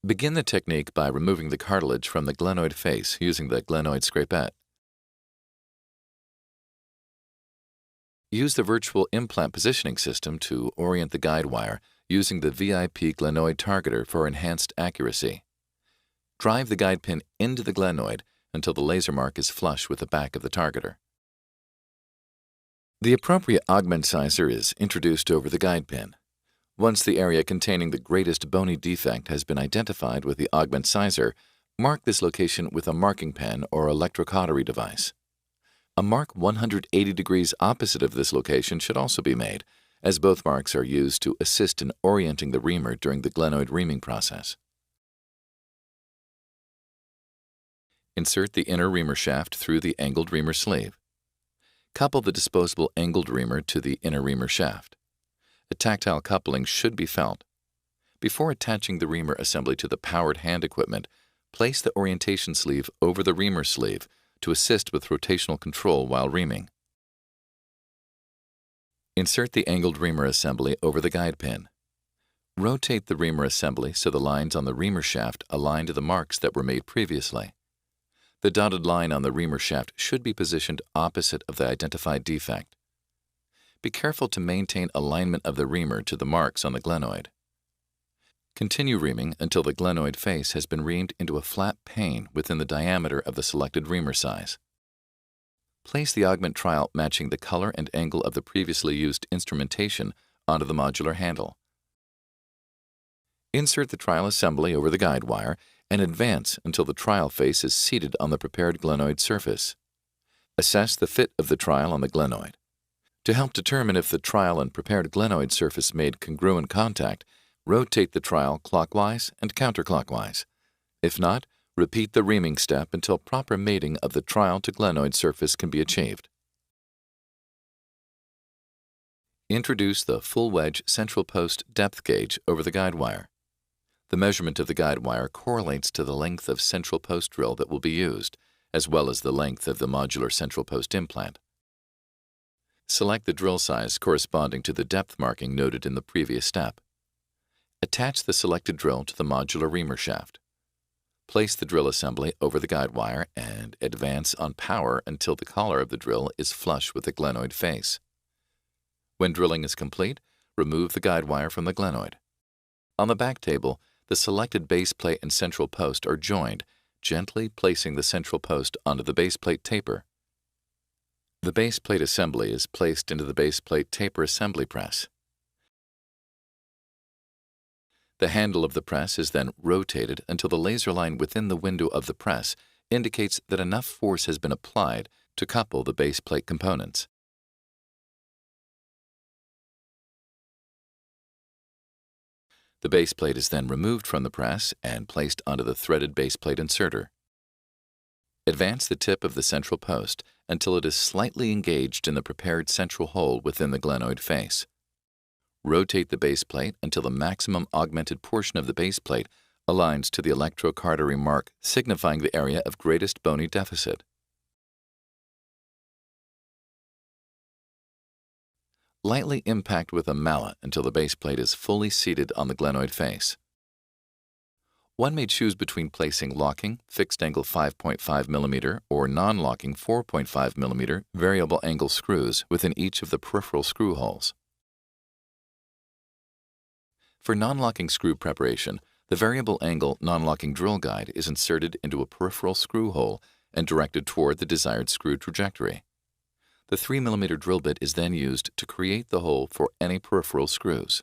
Begin the technique by removing the cartilage from the glenoid face using the glenoid scrapette. Use the virtual implant positioning system to orient the guide wire using the VIP glenoid targeter for enhanced accuracy. Drive the guide pin into the glenoid until the laser mark is flush with the back of the targeter. The appropriate augment sizer is introduced over the guide pin. Once the area containing the greatest bony defect has been identified with the augment sizer, mark this location with a marking pen or electrocautery device. A mark 180 degrees opposite of this location should also be made, as both marks are used to assist in orienting the reamer during the glenoid reaming process. Insert the inner reamer shaft through the angled reamer sleeve. Couple the disposable angled reamer to the inner reamer shaft. A tactile coupling should be felt. Before attaching the reamer assembly to the powered hand equipment, place the orientation sleeve over the reamer sleeve to assist with rotational control while reaming. Insert the angled reamer assembly over the guide pin. Rotate the reamer assembly so the lines on the reamer shaft align to the marks that were made previously. The dotted line on the reamer shaft should be positioned opposite of the identified defect. Be careful to maintain alignment of the reamer to the marks on the glenoid. Continue reaming until the glenoid face has been reamed into a flat pane within the diameter of the selected reamer size. Place the augment trowel matching the color and angle of the previously used instrumentation onto the modular handle. Insert the trowel assembly over the guide wire and advance until the trowel face is seated on the prepared glenoid surface. Assess the fit of the trowel on the glenoid. To help determine if the trowel and prepared glenoid surface made congruent contact, rotate the trowel clockwise and counterclockwise. If not, repeat the reaming step until proper mating of the trowel to glenoid surface can be achieved. Introduce the full-wedge central post depth gauge over the guide wire. The measurement of the guide wire correlates to the length of central post drill that will be used, as well as the length of the modular central post implant. Select the drill size corresponding to the depth marking noted in the previous step. Attach the selected drill to the modular reamer shaft. Place the drill assembly over the guide wire and advance on power until the collar of the drill is flush with the glenoid face. When drilling is complete, remove the guide wire from the glenoid. On the back table, the selected base plate and central post are joined, gently placing the central post onto the base plate taper. The base plate assembly is placed into the base plate taper assembly press. The handle of the press is then rotated until the laser line within the window of the press indicates that enough force has been applied to couple the base plate components. The base plate is then removed from the press and placed onto the threaded base plate inserter. Advance the tip of the central post until it is slightly engaged in the prepared central hole within the glenoid face. Rotate the base plate until the maximum augmented portion of the base plate aligns to the electrocautery mark signifying the area of greatest bony deficit. Lightly impact with a mallet until the base plate is fully seated on the glenoid face. One may choose between placing locking, fixed angle 5.5 mm or non-locking 4.5 mm variable angle screws within each of the peripheral screw holes. For non-locking screw preparation, the variable angle non-locking drill guide is inserted into a peripheral screw hole and directed toward the desired screw trajectory. The 3 mm drill bit is then used to create the hole for any peripheral screws.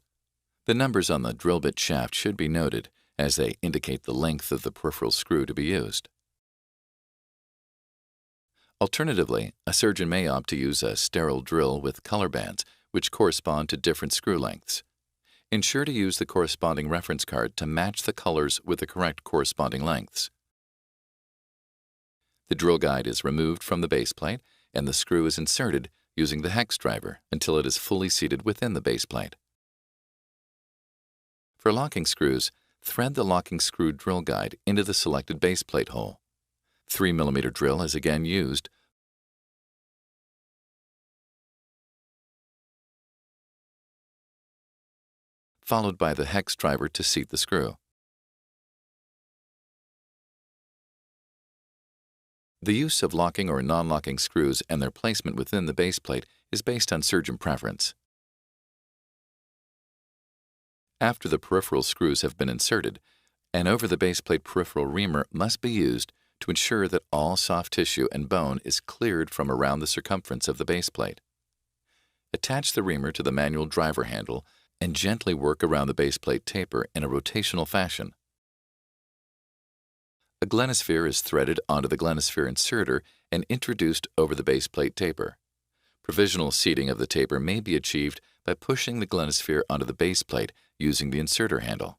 The numbers on the drill bit shaft should be noted, as they indicate the length of the peripheral screw to be used. Alternatively, a surgeon may opt to use a sterile drill with color bands, which correspond to different screw lengths. Ensure to use the corresponding reference card to match the colors with the correct corresponding lengths. The drill guide is removed from the base plate and the screw is inserted using the hex driver until it is fully seated within the base plate. For locking screws, thread the locking screw drill guide into the selected base plate hole. 3 mm drill is again used, followed by the hex driver to seat the screw. The use of locking or non-locking screws and their placement within the baseplate is based on surgeon preference. After the peripheral screws have been inserted, an over-the-baseplate peripheral reamer must be used to ensure that all soft tissue and bone is cleared from around the circumference of the baseplate. Attach the reamer to the manual driver handle and gently work around the baseplate taper in a rotational fashion. A glenosphere is threaded onto the glenosphere inserter and introduced over the baseplate taper. Provisional seating of the taper may be achieved by pushing the glenosphere onto the baseplate using the inserter handle.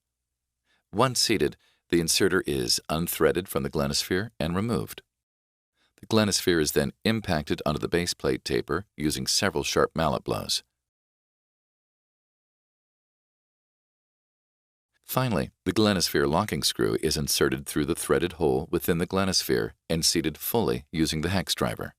Once seated, the inserter is unthreaded from the glenosphere and removed. The glenosphere is then impacted onto the baseplate taper using several sharp mallet blows. Finally, the glenosphere locking screw is inserted through the threaded hole within the glenosphere and seated fully using the hex driver.